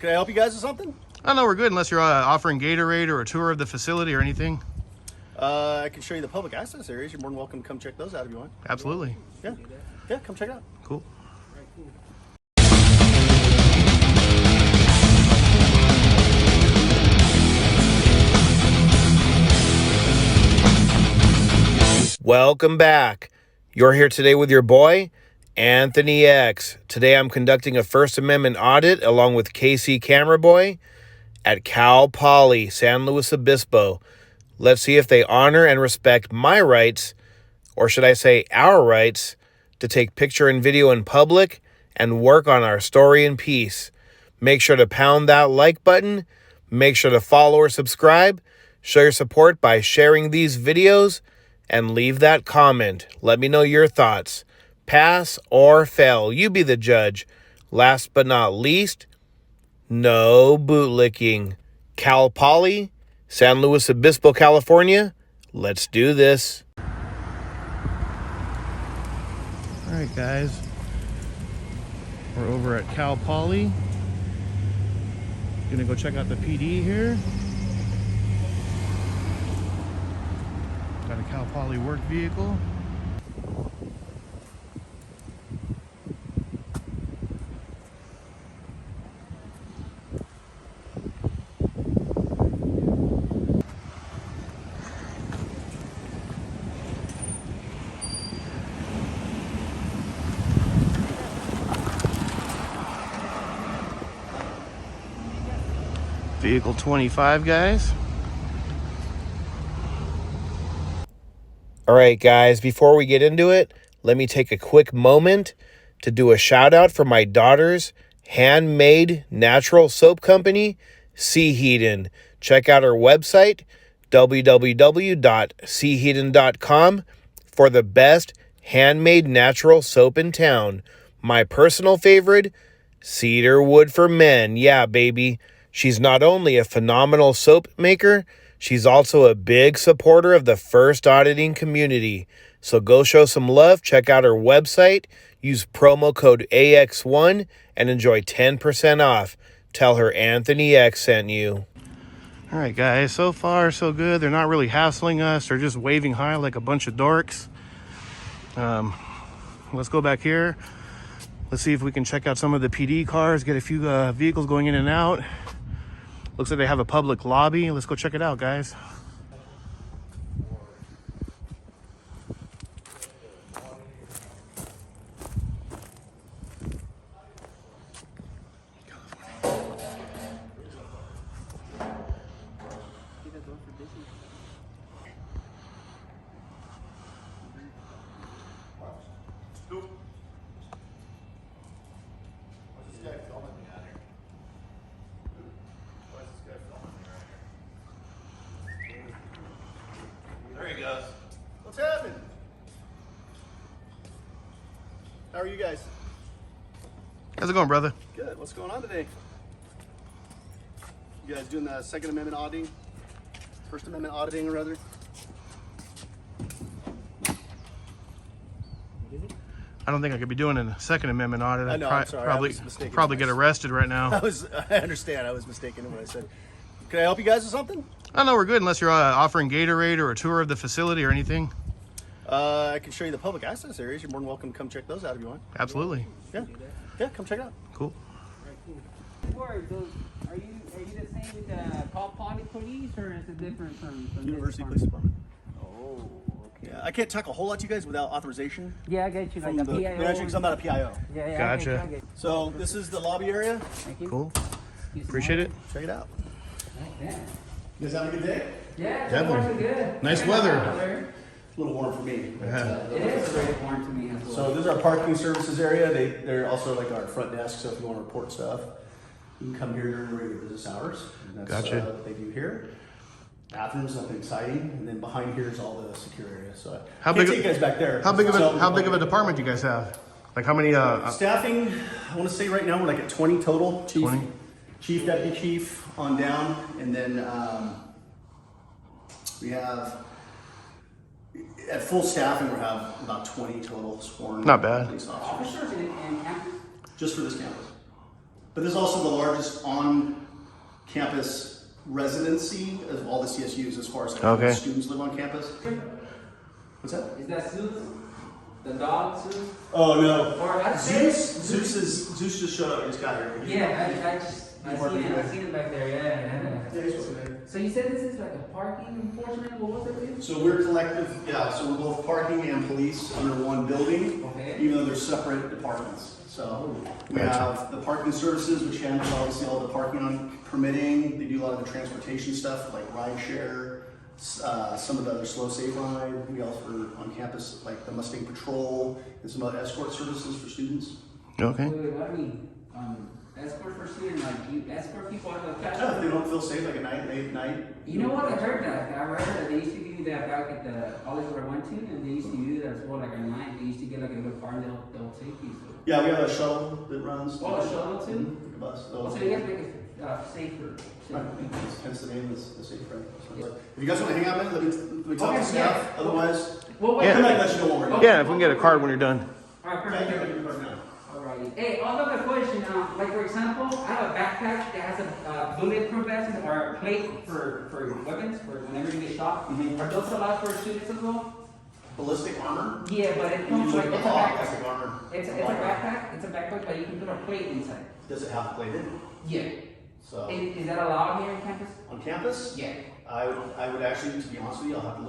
Can I help you guys with something? Oh, no, we're good unless you're offering Gatorade or a tour of the facility or anything. I can show you the public access areas. You're more than welcome to come check those out if you want. Absolutely. Yeah, come check it out. Cool. Welcome back. You're here today with your boy, Anthony X. Today I'm conducting a First Amendment audit along with KC Camera Boy at Cal Poly, San Luis Obispo. Let's see if they honor and respect my rights, or should I say our rights, to take picture and video in public and work on our story in peace. Make sure to pound that like button. Make sure to follow or subscribe. Show your support by sharing these videos and leave that comment. Let me know your thoughts. Pass or fail. You be the judge. Last but not least, no bootlicking. Cal Poly, San Luis Obispo, California. Let's do this. All right, guys. We're over at Cal Poly. Gonna go check out the PD here. Got a Cal Poly work vehicle. Vehicle 25, guys. All right, guys, before we get into it, let me take a quick moment to do a shout out for my daughter's handmade natural soap company, Sea Heaton. Check out her website, www.seaheaton.com, for the best handmade natural soap in town. My personal favorite, Cedar Wood for Men. Yeah, baby. She's not only a phenomenal soap maker, she's also a big supporter of the first auditing community. So go show some love, check out her website, use promo code AX1, and enjoy 10% off. Tell her Anthony X sent you. All right, guys, so far so good. They're not really hassling us. They're just waving hi like a bunch of dorks. Let's go back here. Let's see if we can check out some of the PD cars, get a few vehicles going in and out. Looks like they have a public lobby. Let's go check it out, guys. There he goes. What's happening? How are you guys? How's it going, brother? Good. What's going on today? You guys doing the Second Amendment auditing? First Amendment auditing, or rather? I don't think I could be doing a Second Amendment audit. I know, I'm sorry. I was mistaken. Probably get arrested right now. I understand. I was mistaken in what I said. Can I help you guys with something? Oh, no, we're good unless you're offering Gatorade or a tour of the facility or anything. I can show you the public access areas. You're more than welcome to come check those out if you want. Absolutely. Yeah, come check it out. Cool. Are you the same with the Cal Poly police, or is it different from University this Police Department. Oh, okay. Yeah, I can't talk a whole lot to you guys without authorization. Yeah, I get you. From Like the the PIO. because I'm not a PIO. Yeah, Gotcha. I get you. So this is the lobby area. Thank you. Cool. Excuse me. Appreciate it. Check it out. Yeah. You guys having a good day? Yeah, Definitely. so good. Nice weather. A little warm for me. It is very important to me as well. So this is our parking services area. They're also like our front desk. So if you want to report stuff, you can come here during regular business hours. And that's Gotcha. What they do here. Bathrooms, nothing exciting, and then behind here is all the secure area. So How I can't big? take you guys back there. How big of So, a department do you guys have? Like how many? Staffing, I want to say right now we're like at 20 total. 20? Chief, deputy chief on down, and then we have at full staffing we have about 20 total sworn. Not bad. Police officers. Officers in campus? Just for this campus. But this is also the largest on-campus residency of all the CSUs as far as like how many students live on campus. What's that? Is that Zeus? The dog Zeus? Oh no. Or Zeus just showed up. He just got here. Yeah, I seen him back there. Yeah. Yeah, he's working there. So you said this is like a parking enforcement? What was it? So we're collective, so we're both parking and police under one building, Okay. even though they're separate departments. So we have the parking services, which handles obviously all the parking on permitting. They do a lot of the transportation stuff like ride share, some of the other slow safe ride. We also on campus like the Mustang Patrol and some other escort services for students. Okay. Wait, what do you mean? Escort for students, like you escort people out of the classroom? Yeah, if they don't feel safe like at night, late at night. You know what? I heard that. They used to do that back at the college where I went to, and they used to do that as well. Like at night, they used to get like a little car and they'll take you. So. Yeah, we have a shuttle that runs. Oh, a shuttle too? Like a bus. So you guys make it safer. Right. Hence the name is the safe ride. So, if you guys want to hang out, man, let me talk to staff. Yeah. Otherwise, Well, wait. I might let you know when we're done. Yeah, if we can get a card when you're done. All right, Yeah, perfect. you can get your card now. Alrighty. Hey, another question. Like for example, I have a backpack that has a bulletproof vest or a plate for weapons for whenever you get shot. Mhm. Are those allowed for students as well? Ballistic armor? Yeah, but it comes Usually like the it's a ballistic backpack. armor. It's a backpack. It's a backpack, but you can put a plate inside. Does it have plated? Yeah. So Is that allowed here on campus? on campus, Yeah. I would actually, to be honest with you, I'll have to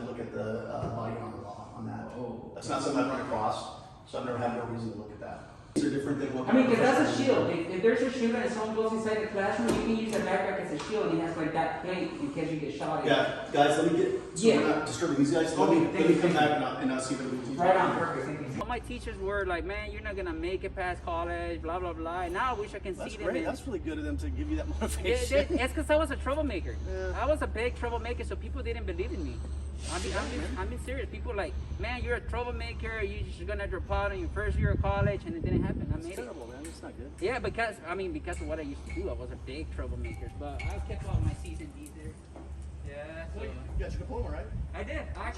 look at the body armor law on that. Oh. That's not something I've run across, so I've never had no reason to look at that. These are different than what. I mean, because that's a shield. If there's a shield and someone goes inside the classroom, you can use that backpack as a shield and it has like that plate in case you get shot. Yeah, guys, let me get. So Yeah. we're not disturbing these guys. Let me come back and I'll see if we can. Right on, perfect. Thank you. All my teachers were like, man, you're not gonna make it past college, blah blah blah. And now I wish I can That's see them. great. That's really good of them to give you that It's motivation. because I was a troublemaker. Yeah. I was a big troublemaker, so people didn't believe in me. I'm being serious. People like, man, you're a troublemaker. You're just gonna drop out in your first year of college, and it didn't happen. I made It's terrible, man. It's not good. it. Yeah, because of what I used to do, I was a big troublemaker. But I kept all my C's and D's there. Yeah. So You got your diploma, right? I did. I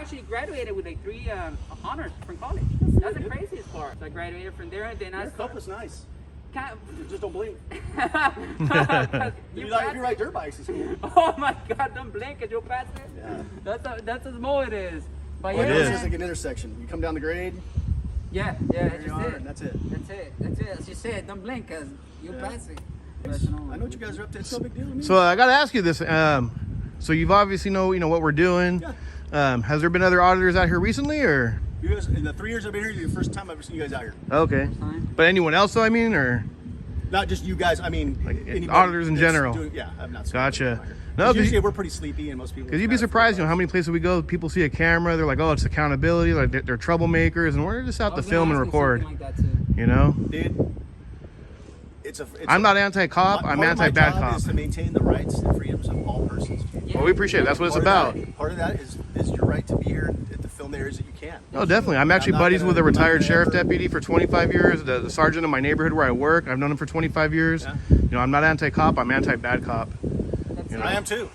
actually graduated with like 3 honors from college. That's the craziest part. So I graduated from there, and then Your cup is nice. Just don't blink. you If you ride dirt bikes, it's cool. Oh my God! Don't blink, and you'll pass it. Yeah. That's as small it is. But Oh, it yeah, is. It's man. just like an intersection. You come down the grade, Yeah, there that's you just are, it. and that's it. That's it. As you said, don't blink, cause you'll Yeah. pass it. I know what you guys are up to. It's no big deal to me. So I got to ask you this. So you've obviously know what we're doing. Has there been other auditors out here recently, or? You guys, in the 3 years I've been here, you're the first time I've ever seen you guys out here. Okay. Time. But anyone else, though? I mean, or? Not just you guys. I mean, Like, anybody auditors in that's general. I've not seen Gotcha. anyone out here. No, 'Cause 'cause usually we're pretty sleepy, and most people. Because you'd be surprised, how many places we go, people see a camera, they're like, oh, it's accountability, like they're troublemakers, and we're just out to film and record. Like that too. You know? Dude, I'm not anti-cop, I'm anti-bad My job cop. is to maintain the rights and freedoms of all persons. Well, we appreciate it. That's what it's about. Part of that is your right to be here and to film the areas that you can. Oh, definitely. I'm actually not buddies gonna- with a I'm not retired gonna sheriff ever- deputy for 25 years, the sergeant in my neighborhood where I work. I've known him for 25 years. Yeah. You know, I'm not anti-cop, I'm anti-bad cop. That's You know? I am too.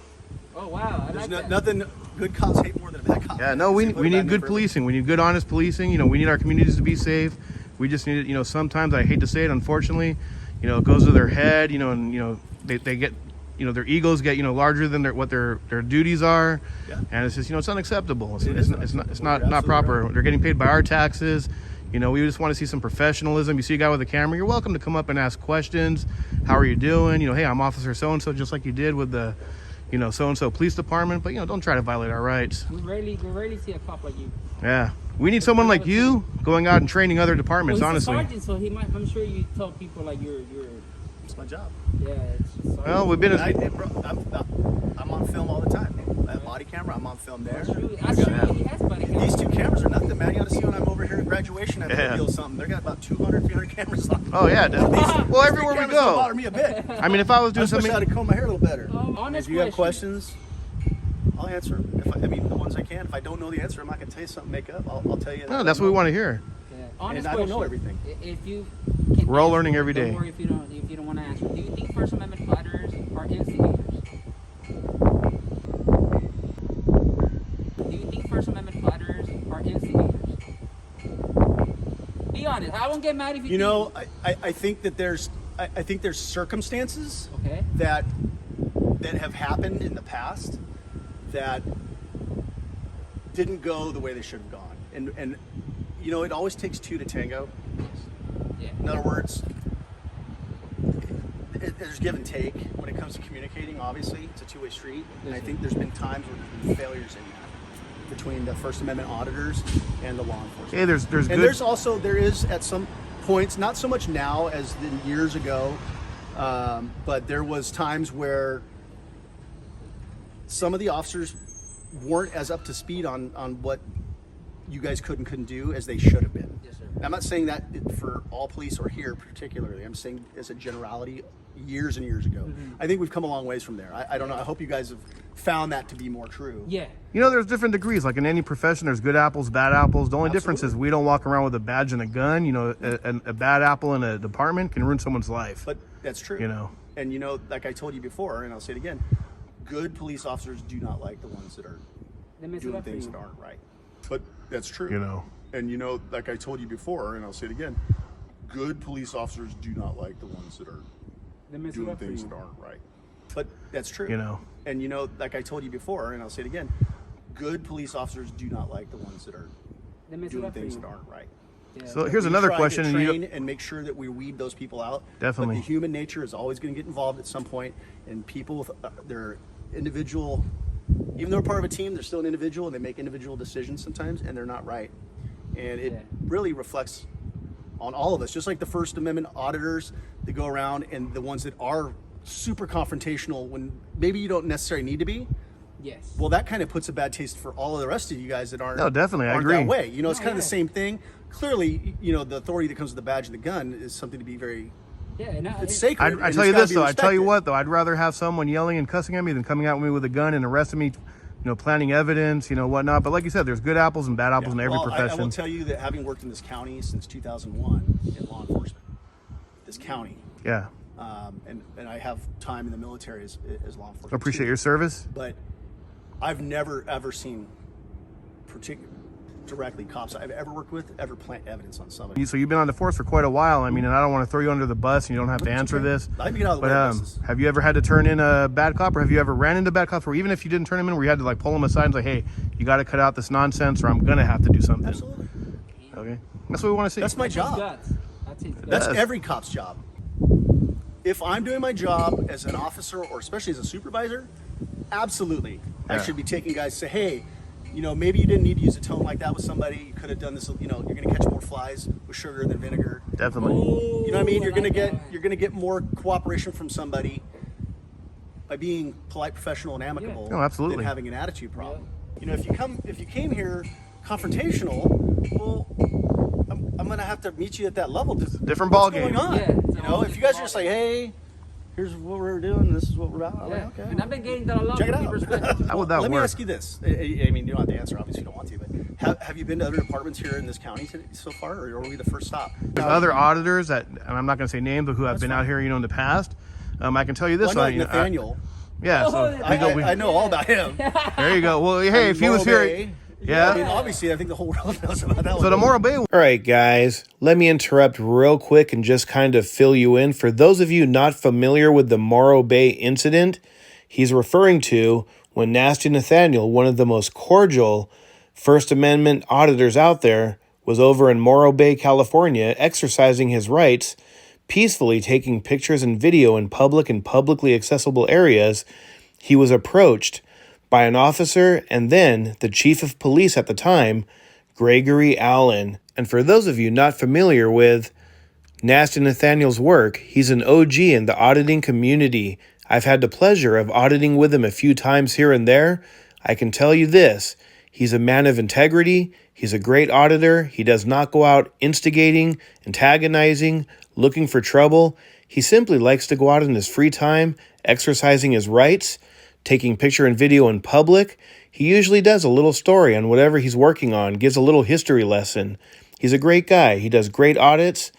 Oh wow, I There's like that. nothing good cops hate more than a bad cop. Yeah, no, we Simply need bad good for policing. We need good, honest policing. You know, we need our communities to be safe. We just need it, you know, sometimes, I hate to say it, unfortunately, you know, it goes to their head, you know, and, you know, they get, you know, their egos get, you know, larger than what their duties are. Yeah. And it's just, you know, it's unacceptable. It's It is not unacceptable. You're not absolutely proper. right. They're getting paid by our taxes. You know, we just want to see some professionalism. You see a guy with a camera, you're welcome to come up and ask questions. How are you doing? You know, hey, I'm Officer so-and-so, just like you did with the, you know, so-and-so police department. But, you know, don't try to violate our rights. We rarely see a cop like you. Yeah. We need someone like you going out and training other departments, Well, he's honestly. a sergeant, so he might. I'm sure you tell people like you're. It's my job. Yeah. It's sergeant. Well, we've been... I'm on film all the time. I have body camera. I'm on film there. That's true. He has buddy. These 2 cameras are nothing, man. You ought to see when I'm over here at graduation. I Yeah. reveal something. They got about 200, 300 cameras on. Oh, yeah, definitely. Well, everywhere we Cameras don't go. bother me a bit. I mean, if I was I doing just wish I something... had comb my hair a little better. Honest If you have question. questions, I'll answer them. I mean, the ones I can. If I don't know the answer, I'm not going to tell you something, make up. I'll tell you. No, that's what we want to hear. Yeah. Honest And I don't know question. everything. If you can We're all answer, learning every don't day. worry if you don't want to answer. Do you think First Amendment fighters are instigators? Do you think First Amendment fighters are instigators? Be honest. I won't get mad if you. You know, I think that there's I think there's circumstances Okay. that have happened in the past that didn't go the way they should have gone. And you know, it always takes two to tango. Yeah. In other words, there's give and take when it comes to communicating. Obviously, it's a two-way street, and I think there's been times where there's been failures in that between the First Amendment auditors and the law enforcement. Hey, there's and good. there is at some points, not so much now as in years ago, but there was times where some of the officers weren't as up to speed on what you guys could and couldn't do as they should have been. Yes, sir. I'm not saying that for all police or here particularly. I'm saying as a generality years and years ago. I think we've come a long ways from there. I don't know. I hope you guys have found that to be more true. Yeah. You know, there's different degrees. Like in any profession, there's good apples, bad apples. The only difference is we don't walk around with a badge and a gun. You know, a bad apple in a department can ruin someone's life. But that's true. You know. And you know, like I told you before, and I'll say it again, good police officers do not like the ones that are They mess it doing up for things you. that aren't right. But that's true. You know. And you know, like I told you before, and I'll say it again, good police officers do not like the ones that are They mess it doing up for things you. that aren't right. But that's true. You know. And you know, like I told you before, and I'll say it again, good police officers do not like the ones that are They mess it doing up for things you. that aren't right. Yeah. So here's We another try question. to And train you, and make sure that we weed those people out. Definitely. But the human nature is always going to get involved at some point, and people with their individual, even though they're part of a team, they're still an individual, and they make individual decisions sometimes, and they're not right. And it Yeah. really reflects on all of us, just like the First Amendment auditors that go around, and the ones that are super confrontational when maybe you don't necessarily need to be. Yes. Well, that kind of puts a bad taste for all of the rest of you guys that aren't. No, definitely, I aren't agree. that way. You know, it's No, kind of yeah. the same thing. Clearly, you know, the authority that comes with the badge and the gun is something to be very. Yeah. And It's sacred. I and tell it's you gotta this be though. I tell you respected. what though. I'd rather have someone yelling and cussing at me than coming at me with a gun and arresting me. You know, planting evidence. You know, whatnot. But like you said, there's good apples and bad apples in every Well, I profession. will tell you that having worked in this county since 2001 in law enforcement, this county, Yeah. and I have time in the military as law enforcement. I appreciate too. your service. But I've never ever seen directly cops I've ever worked with ever plant evidence on somebody. So you've been on the force for quite a while. I mean, and I don't want to throw you under the bus, and you don't have to answer okay. this. I can get out of the But way of this. have you ever had to turn in a bad cop, or have you ever ran into bad cops where even if you didn't turn him in, where you had to like pull him aside and say, "Hey, you got to cut out this nonsense, or I'm gonna have to do something." Absolutely. Okay, that's what we want to see. That's my job. Guts. That's it. That's Yes. every cop's job. If I'm doing my job as an officer or especially as a supervisor, absolutely. I Yeah. should be taking guys to say, hey, you know, maybe you didn't need to use a tone like that with somebody. You could have done this, you know, you're gonna catch more flies with sugar than vinegar. Definitely. You know what I mean? Ooh, You're I gonna like get that. you're gonna get more cooperation from somebody by being polite, professional, and amicable No, absolutely. than having an attitude problem. You know, if you came here confrontational, well, I'm gonna have to meet you at that level. Different What's ball game. going on? Yeah, it's You a know, whole if you guys are different just like, hey, here's what we're doing, this is what we're about. I'm Yeah. like, okay. And I've been getting that a lot Check it from out. perspective. How would that Let work? me ask you this. I mean, you don't have to answer, obviously, you don't want to, but have you been to other departments here in this county so far, or are we the first stop? There's other auditors that, and I'm not going to say names, but who have been out here, you know, in the past. I can tell you this. Well, I know you know, Nathaniel. yeah. So Oh, we go- we- I know all about him. there you go. Well, hey, if he was Morrow here, Bay. yeah. I mean, obviously, I think the whole world knows about that one. So the Morrow Bay. All right, guys, let me interrupt real quick and just kind of fill you in. For those of you not familiar with the Morrow Bay incident, he's referring to when Nasty Nathaniel, one of the most cordial First Amendment auditors out there, was over in Morrow Bay, California, exercising his rights, peacefully taking pictures and video in public and publicly accessible areas. He was approached by an officer and then the chief of police at the time, Gregory Allen. And for those of you not familiar with Nasty Nathaniel's work, he's an OG in the auditing community. I've had the pleasure of auditing with him a few times here and there. I can tell you this, he's a man of integrity, he's a great auditor, he does not go out instigating, antagonizing, looking for trouble. He simply likes to go out in his free time, exercising his rights, taking picture and video in public. He usually does a little story on whatever he's working on, gives a little history lesson. He's a great guy. He does great audits.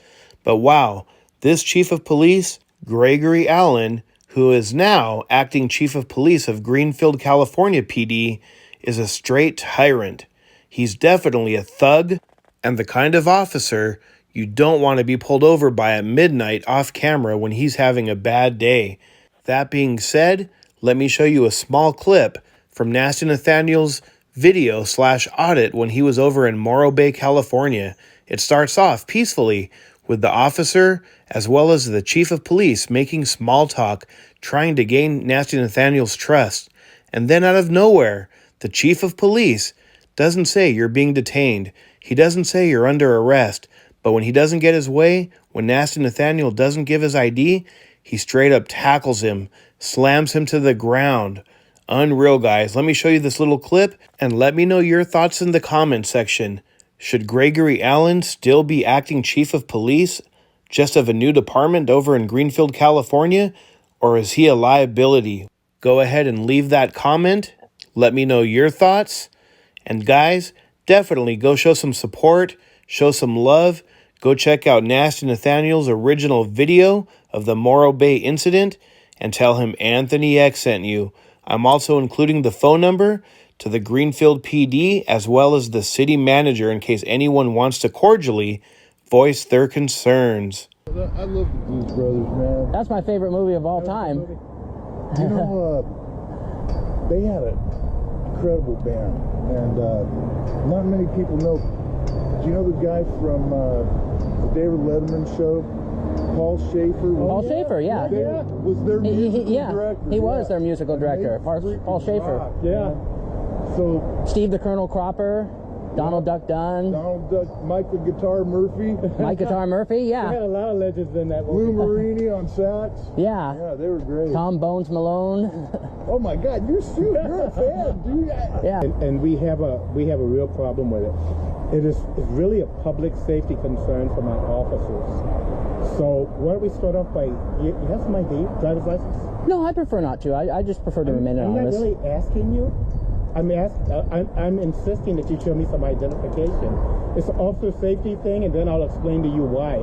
But wow, this chief of police, Gregory Allen, who is now acting chief of police of Greenfield, California PD, is a straight tyrant. He's definitely a thug and the kind of officer You don't want to be pulled over by at midnight off camera when he's having a bad day. That being said, let me show you a small clip from Nasty Nathaniel's video/audit when he was over in Morrow Bay, California. It starts off peacefully with the officer as well as the chief of police making small talk, trying to gain Nasty Nathaniel's trust. And then out of nowhere, the chief of police doesn't say you're being detained. He doesn't say you're under arrest. But when he doesn't get his way, when Nasty Nathaniel doesn't give his ID, he straight up tackles him, slams him to the ground. Unreal, guys. Let me show you this little clip and let me know your thoughts in the comment section. Should Gregory Allen still be acting chief of police just of a new department over in Greenfield, California? Or is he a liability? Go ahead and leave that comment. Let me know your thoughts. And guys, definitely go show some support, show some love. Go check out Nasty Nathaniel's original video of the Morrow Bay incident and tell him Anthony X sent you. I'm also including the phone number to the Greenfield PD as well as the city manager in case anyone wants to cordially voice their concerns. I love the Blues Brothers, man. That's my favorite movie of all time. You know, they had an incredible band, and not many people know. Do you know the guy from the David Letterman show? Paul Schaefer? Paul Schaefer, yeah. Was their musical director. He was their musical director. Paul Schaefer. Yeah. So Steve the Colonel Cropper, Donald Duck Dunn, Donald Duck, Mike the Guitar Murphy. Mike Guitar Murphy, yeah. We had a lot of legends in that Lou movie. Marini on sax. Yeah. Yeah, they were great. Tom Bones Malone. Oh my God, you're a fan, dude. Yeah. And we have a real problem with it. It's really a public safety concern for my officers. So why don't we start off by, you have some ID, driver's license? No, I prefer not to. I just prefer to remain I'm anonymous. not really asking you. I'm insisting that you show me some identification. It's an officer safety thing, and then I'll explain to you why.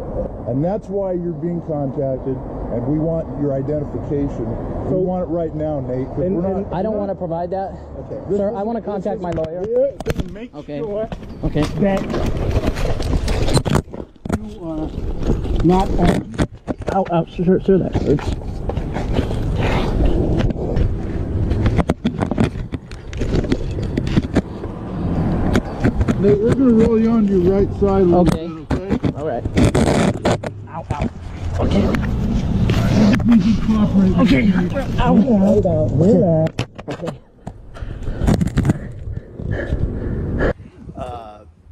And that's why you're being contacted, and we want your identification. We want it right now, Nate. 'Cause we're not. I don't want to provide that. Okay. Sir, I want to contact my lawyer. Make Okay. sure Okay. that you are not Sure, that hurts. Nate, we're going to roll you onto your right side a little Okay. bit, okay? All right. Ow, ow. Okay.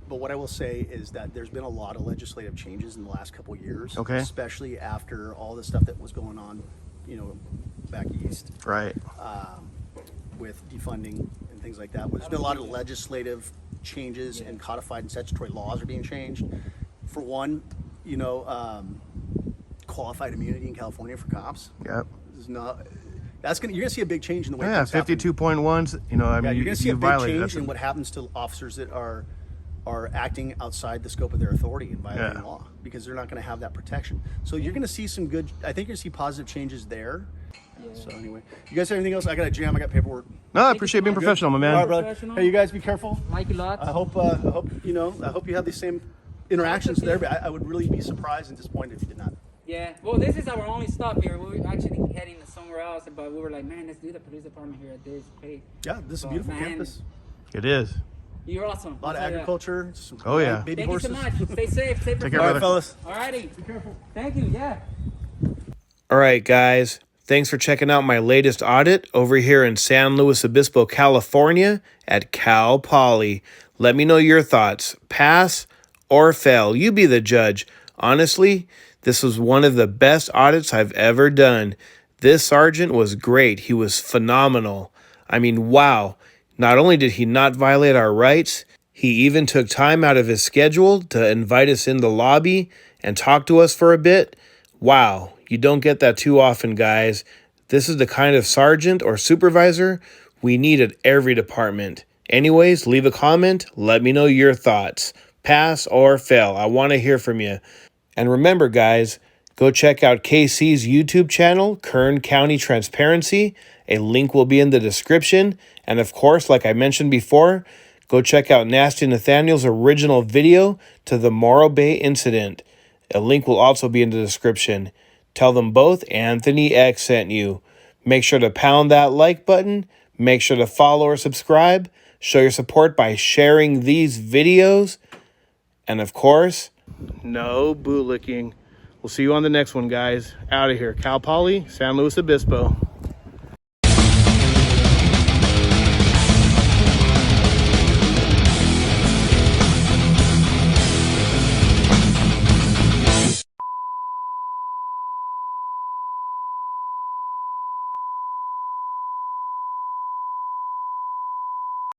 But what I will say is that there's been a lot of legislative changes in the last couple of years, Okay. especially after all the stuff that was going on, back east Right. with defunding and things like that. There's been a lot of legislative changes and codified and statutory laws are being changed. For one, qualified immunity in California for cops. Yep. Is not. You're gonna see a big change in the way. Yeah, things happen. 52.1s. I Yeah, mean, you're gonna see a you big violate change that. in what happens to officers that are acting outside the scope of their authority and violating Yeah. law, because they're not going to have that protection. So you're going to see some good. I think you're going to see positive changes there. So anyway, you guys have anything else? I got a jam. I got paperwork. No, I appreciate being Good. professional, my All man. right, brother. Professional. Hey, you guys, be careful. Like you lots. I hope you have the same interactions there. But I would really be surprised and disappointed if you did not. Yeah. Well, this is our only stop here. We were actually heading somewhere else, but we were like, man, let's do the police department here at this place. Yeah, this is a Oh, beautiful man. campus. It is. You're awesome. A lot of agriculture. Some Oh, yeah. baby Thank horses. you so much. Stay safe. Stay Take care, All brother. right, fellas. Alrighty. Be careful. Thank you. Yeah. All right, guys. Thanks for checking out my latest audit over here in San Luis Obispo, California at Cal Poly. Let me know your thoughts. Pass or fail. You be the judge. Honestly, this was one of the best audits I've ever done. This sergeant was great. He was phenomenal. I mean, wow. Not only did he not violate our rights, he even took time out of his schedule to invite us in the lobby and talk to us for a bit. Wow, you don't get that too often, guys. This is the kind of sergeant or supervisor we need at every department. Anyways, leave a comment. Let me know your thoughts. Pass or fail. I want to hear from you. And remember, guys, go check out KC's YouTube channel, Kern County Transparency. A link will be in the description. And of course, like I mentioned before, go check out Nasty Nathaniel's original video to the Morrow Bay incident. A link will also be in the description. Tell them both Anthony X sent you. Make sure to pound that like button. Make sure to follow or subscribe. Show your support by sharing these videos. And of course, no bootlicking. We'll see you on the next one, guys. Out of here. Cal Poly, San Luis Obispo.